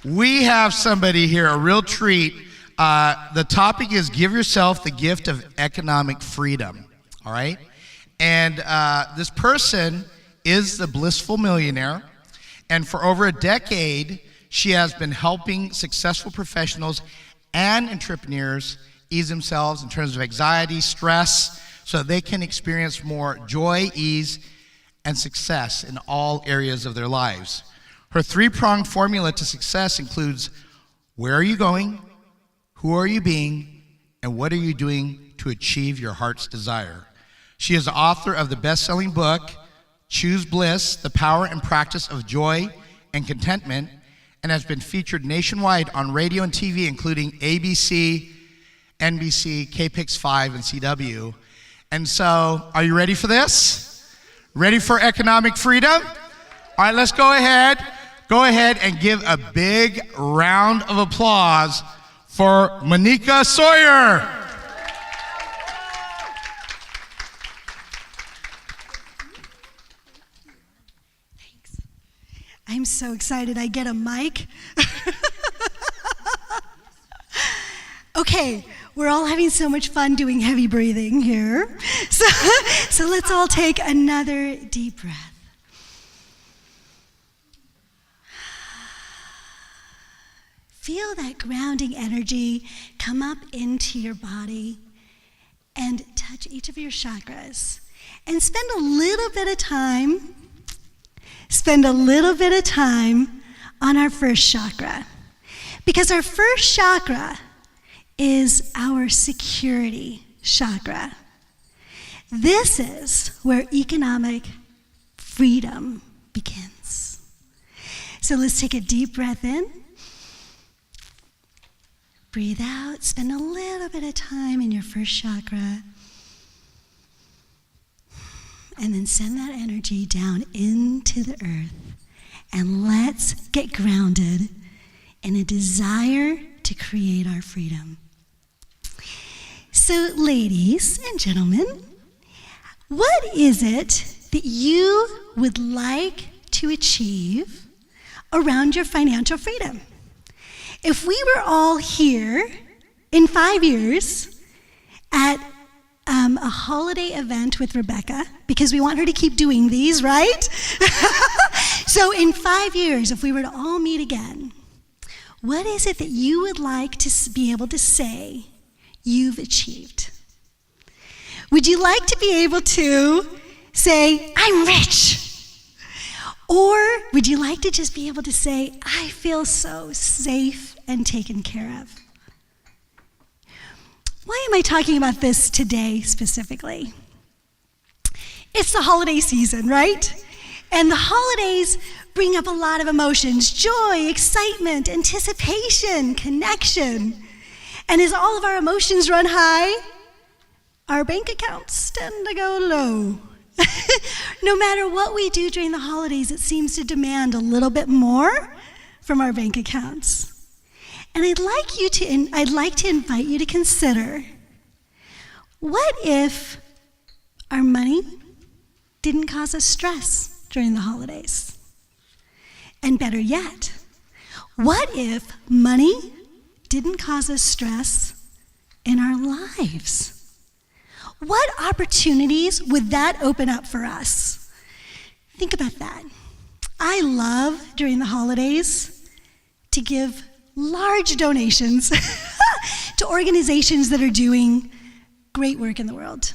We have somebody here, a real treat. The topic is give yourself the gift of economic freedom, all right? And this person is the blissful millionaire. And for over a decade, she has been helping successful professionals and entrepreneurs ease themselves in terms of anxiety, stress, so they can experience more joy, ease, and success in all areas of their lives. Her three-pronged formula to success includes: where are you going, who are you being, and what are you doing to achieve your heart's desire? She is the author of the best-selling book, Choose Bliss, The Power and Practice of Joy and Contentment, and has been featured nationwide on radio and TV, including ABC, NBC, KPIX5, and CW. And so, are you ready for this? Ready for economic freedom? All right, let's go ahead and give a big round of applause for Moneeka Sawyer. Thanks. I'm so excited I get a mic. Okay, we're all having so much fun doing heavy breathing here. So let's all take another deep breath. Feel that grounding energy come up into your body and touch each of your chakras. And spend a little bit of time on our first chakra. Because our first chakra is our security chakra. This is where economic freedom begins. So let's take a deep breath in. Breathe out. Spend a little bit of time in your first chakra. And then send that energy down into the earth. And let's get grounded in a desire to create our freedom. So, ladies and gentlemen, what is it that you would like to achieve around your financial freedom? If we were all here in 5 years at a holiday event with Rebecca, because we want her to keep doing these, right? So in 5 years, if we were to all meet again, what is it that you would like to be able to say you've achieved? Would you like to be able to say, I'm rich? Or would you like to just be able to say, I feel so safe and taken care of? Why am I talking about this today specifically? It's the holiday season, right? And the holidays bring up a lot of emotions: joy, excitement, anticipation, connection. And as all of our emotions run high, our bank accounts tend to go low. No matter what we do during the holidays, it seems to demand a little bit more from our bank accounts. And I'd like to invite you to consider, what if our money didn't cause us stress during the holidays? And better yet, what if money didn't cause us stress in our lives? What opportunities would that open up for us? Think about that. I love, during the holidays, to give large donations to organizations that are doing great work in the world.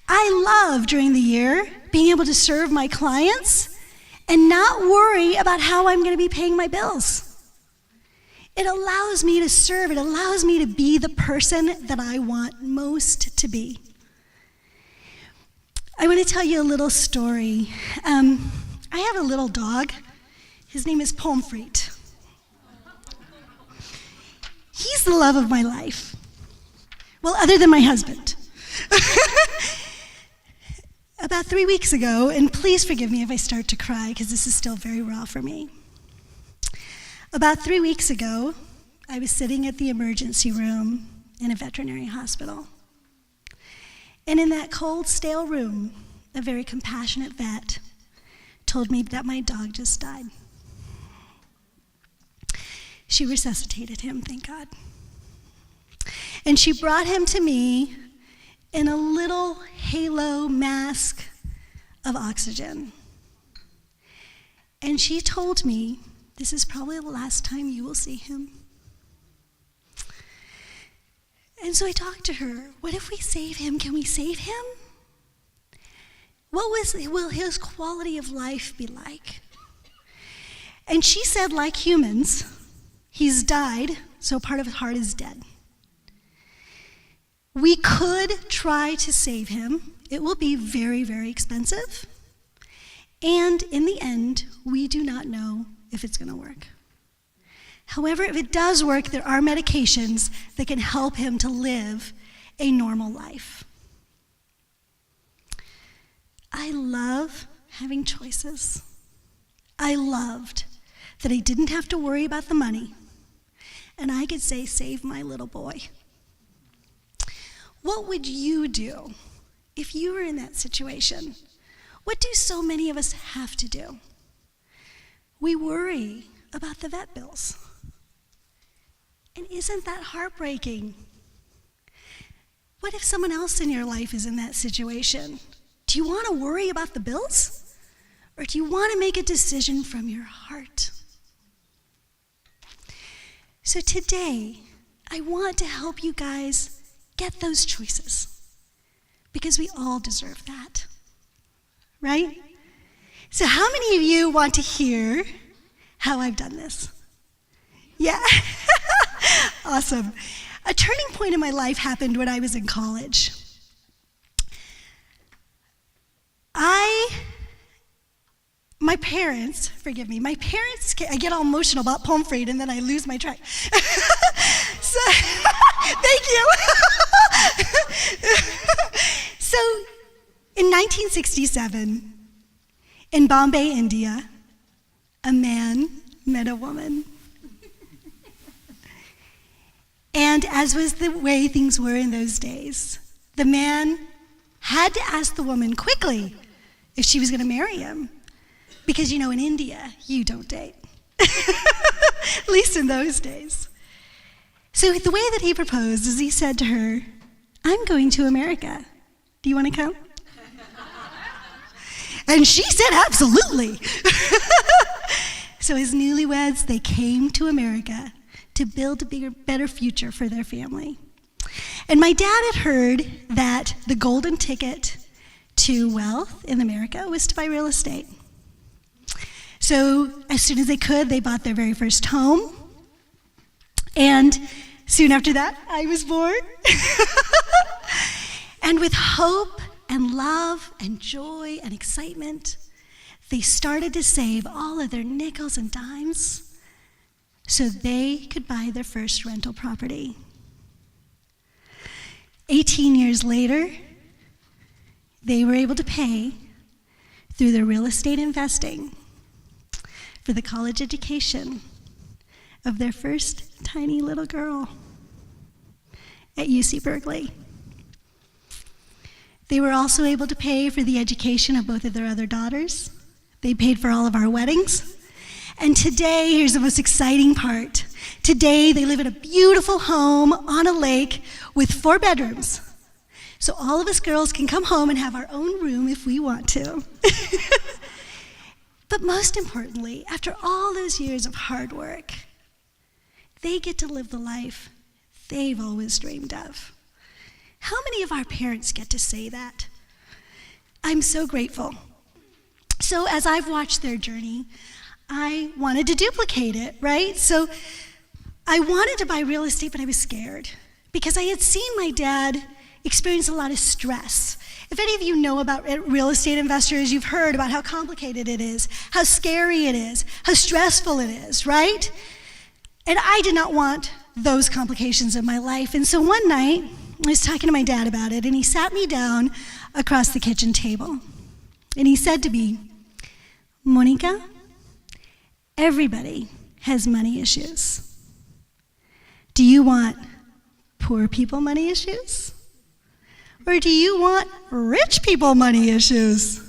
I love, during the year, being able to serve my clients and not worry about how I'm going to be paying my bills. It allows me to serve. It allows me to be the person that I want most to be. I want to tell you a little story. I have a little dog. His name is Pomfret. He's the love of my life. Well, other than my husband. About 3 weeks ago, and please forgive me if I start to cry because this is still very raw for me. About 3 weeks ago, I was sitting at the emergency room in a veterinary hospital. And in that cold, stale room, a very compassionate vet told me that my dog just died. She resuscitated him, thank God. And she brought him to me in a little halo mask of oxygen. And she told me, this is probably the last time you will see him. And so I talked to her, what if we save him? Can we save him? What will his quality of life be like? And she said, like humans, he's died, so part of his heart is dead. We could try to save him. It will be very, very expensive. And in the end, we do not know if it's going to work. However, if it does work, there are medications that can help him to live a normal life. I love having choices. I loved that I didn't have to worry about the money, and I could say, save my little boy. What would you do if you were in that situation? What do so many of us have to do? We worry about the vet bills. And isn't that heartbreaking? What if someone else in your life is in that situation? Do you want to worry about the bills? Or do you want to make a decision from your heart? So today, I want to help you guys get those choices, because we all deserve that, right? So how many of you want to hear how I've done this? Yeah, awesome. A turning point in my life happened when I was in college. My parents, I get all emotional about Pomfret and then I lose my track. So, thank you. So, in 1967, in Bombay, India, a man met a woman. And as was the way things were in those days, the man had to ask the woman quickly if she was going to marry him. Because, in India, you don't date. At least in those days. So the way that he proposed is he said to her, I'm going to America. Do you want to come? And she said, absolutely. So as newlyweds, they came to America to build a bigger, better future for their family. And my dad had heard that the golden ticket to wealth in America was to buy real estate. So as soon as they could, they bought their very first home. And soon after that, I was born. And with hope and love and joy and excitement, they started to save all of their nickels and dimes so they could buy their first rental property. 18 years later, they were able to pay through their real estate investing for the college education of their first tiny little girl at UC Berkeley. They were also able to pay for the education of both of their other daughters. They paid for all of our weddings. And today, here's the most exciting part. Today, they live in a beautiful home on a lake with 4 bedrooms. So all of us girls can come home and have our own room if we want to. But most importantly, after all those years of hard work, they get to live the life they've always dreamed of. How many of our parents get to say that? I'm so grateful. So as I've watched their journey, I wanted to duplicate it, right? So I wanted to buy real estate, but I was scared because I had seen my dad experience a lot of stress. If any of you know about real estate investors, you've heard about how complicated it is, how scary it is, how stressful it is, right? And I did not want those complications in my life. And so one night, I was talking to my dad about it, and he sat me down across the kitchen table. And he said to me, Moneeka, everybody has money issues. Do you want poor people money issues? Or do you want rich people money issues?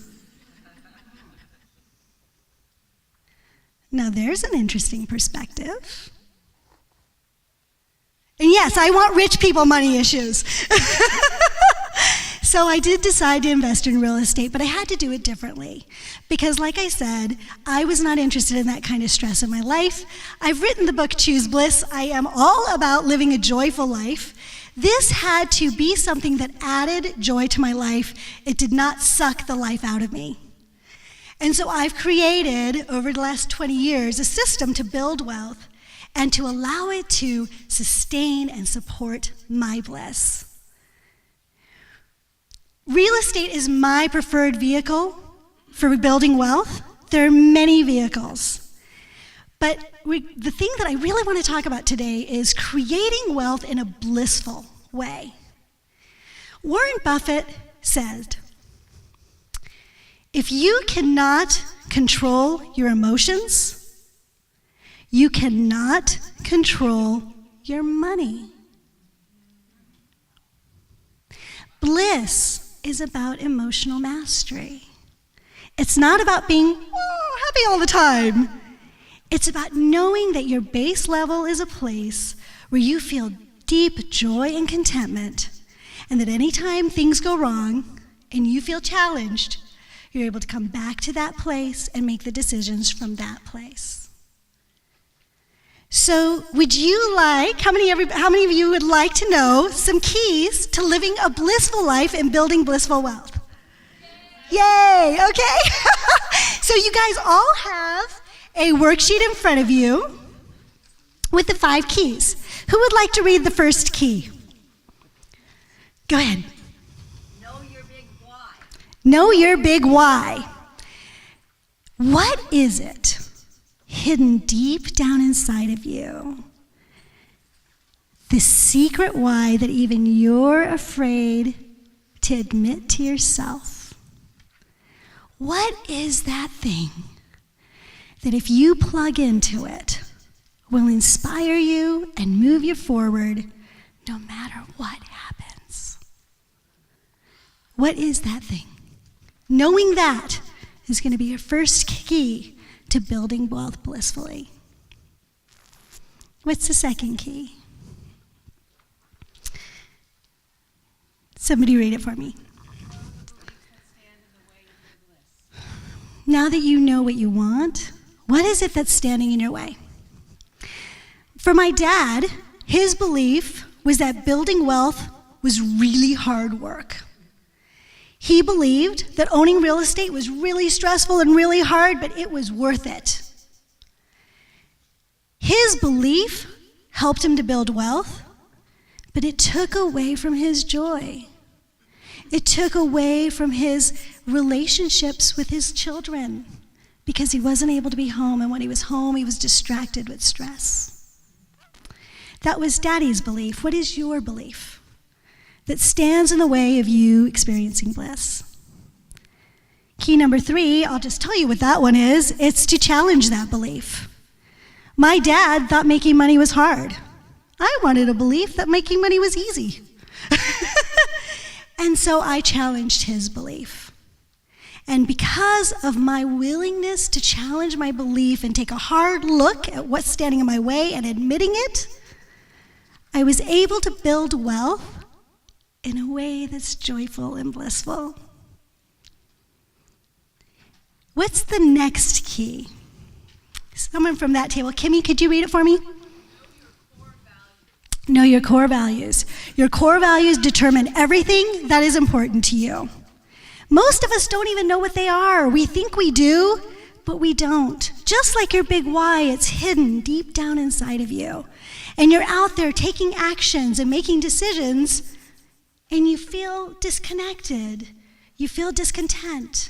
Now there's an interesting perspective. And yes, I want rich people money issues. So I did decide to invest in real estate, but I had to do it differently. Because like I said, I was not interested in that kind of stress in my life. I've written the book, Choose Bliss. I am all about living a joyful life. This had to be something that added joy to my life. It did not suck the life out of me. And so I've created, over the last 20 years, a system to build wealth and to allow it to sustain and support my bliss. Real estate is my preferred vehicle for building wealth. There are many vehicles. But the thing that I really want to talk about today is creating wealth in a blissful way. Warren Buffett said, if you cannot control your emotions, you cannot control your money. Bliss is about emotional mastery. It's not about being happy all the time. It's about knowing that your base level is a place where you feel deep joy and contentment, and that anytime things go wrong and you feel challenged, you're able to come back to that place and make the decisions from that place. So would you like, how many of you would like to know some keys to living a blissful life and building blissful wealth? Yay, okay. So you guys all have a worksheet in front of you with the 5 keys. Who would like to read the first key? Go ahead. Know your big why. Know your big why. What is it hidden deep down inside of you? The secret why that even you're afraid to admit to yourself. What is that thing that if you plug into it will inspire you and move you forward no matter what happens? What is that thing? Knowing that is going to be your first key to building wealth blissfully. What's the second key? Somebody read it for me. Now that you know what you want, what is it that's standing in your way? For my dad, his belief was that building wealth was really hard work. He believed that owning real estate was really stressful and really hard, but it was worth it. His belief helped him to build wealth, but it took away from his joy. It took away from his relationships with his children because he wasn't able to be home, and when he was home, he was distracted with stress. That was Daddy's belief. What is your belief that stands in the way of you experiencing bliss? Key number 3, I'll just tell you what that one is. It's to challenge that belief. My dad thought making money was hard. I wanted a belief that making money was easy. And so I challenged his belief. And because of my willingness to challenge my belief and take a hard look at what's standing in my way and admitting it, I was able to build wealth in a way that's joyful and blissful. What's the next key? Someone from that table. Kimmy, could you read it for me? Know your core values. Your core values determine everything that is important to you. Most of us don't even know what they are. We think we do, but we don't. Just like your big why, it's hidden deep down inside of you. And you're out there taking actions and making decisions, and you feel disconnected. You feel discontent.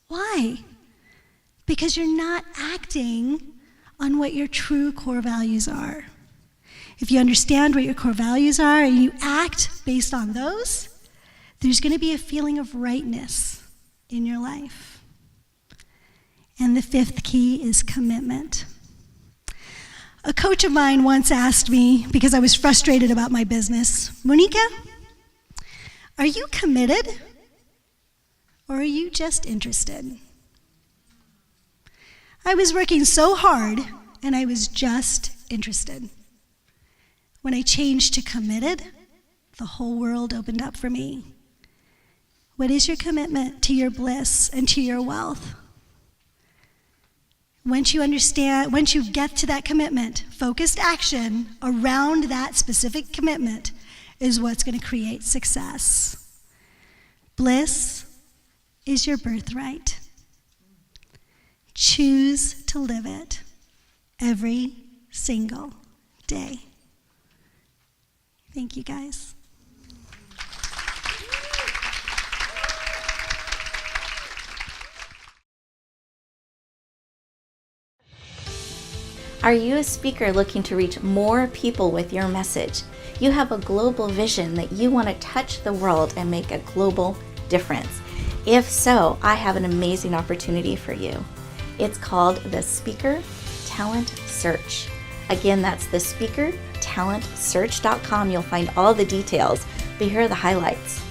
Why? Because you're not acting on what your true core values are. If you understand what your core values are and you act based on those, there's going to be a feeling of rightness in your life. And the 5th key is commitment. A coach of mine once asked me, because I was frustrated about my business, Moneeka, are you committed or are you just interested? I was working so hard and I was just interested. When I changed to committed, the whole world opened up for me. What is your commitment to your bliss and to your wealth? Once you get to that commitment, focused action around that specific commitment is what's going to create success. Bliss is your birthright. Choose to live it every single day. Thank you, guys. Are you a speaker looking to reach more people with your message? You have a global vision that you want to touch the world and make a global difference. If so, I have an amazing opportunity for you. It's called the Speaker Talent Search. Again, that's the speakertalentsearch.com. You'll find all the details, but here are the highlights.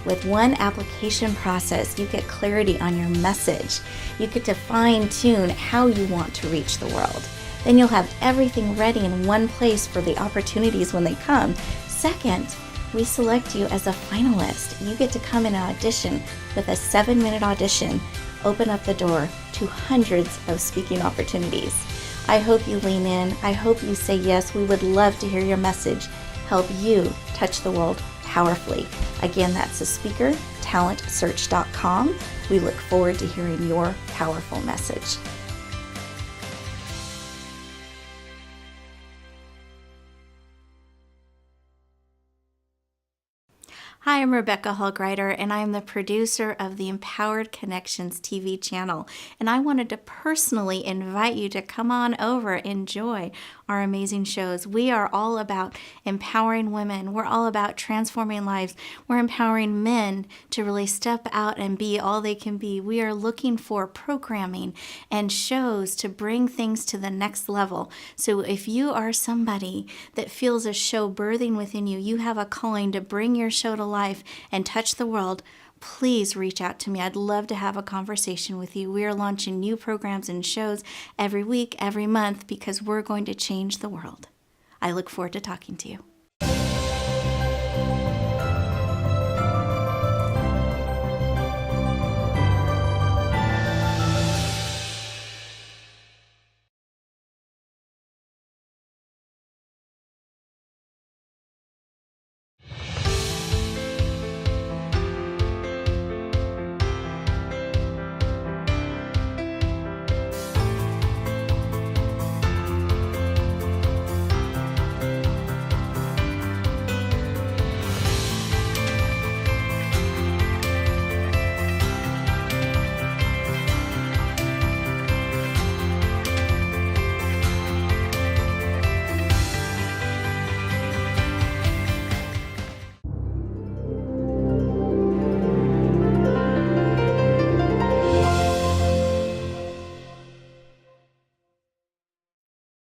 With one application process, you get clarity on your message. You get to fine-tune how you want to reach the world. Then you'll have everything ready in one place for the opportunities when they come. Second, we select you as a finalist. You get to come in and audition with a 7-minute audition, open up the door to hundreds of speaking opportunities. I hope you lean in. I hope you say yes. We would love to hear your message. Help you touch the world powerfully. Again, that's the speakertalentsearch.com. We look forward to hearing your powerful message. Hi, I'm Rebecca Hallgreiter, and I am the producer of the Empowered Connections TV channel. And I wanted to personally invite you to come on over, enjoy our amazing shows. We are all about empowering women. We're all about transforming lives. We're empowering men to really step out and be all they can be. We are looking for programming and shows to bring things to the next level. So if you are somebody that feels a show birthing within you, you have a calling to bring your show to life and touch the world, please reach out to me. I'd love to have a conversation with you. We are launching new programs and shows every week, every month, because we're going to change the world. I look forward to talking to you.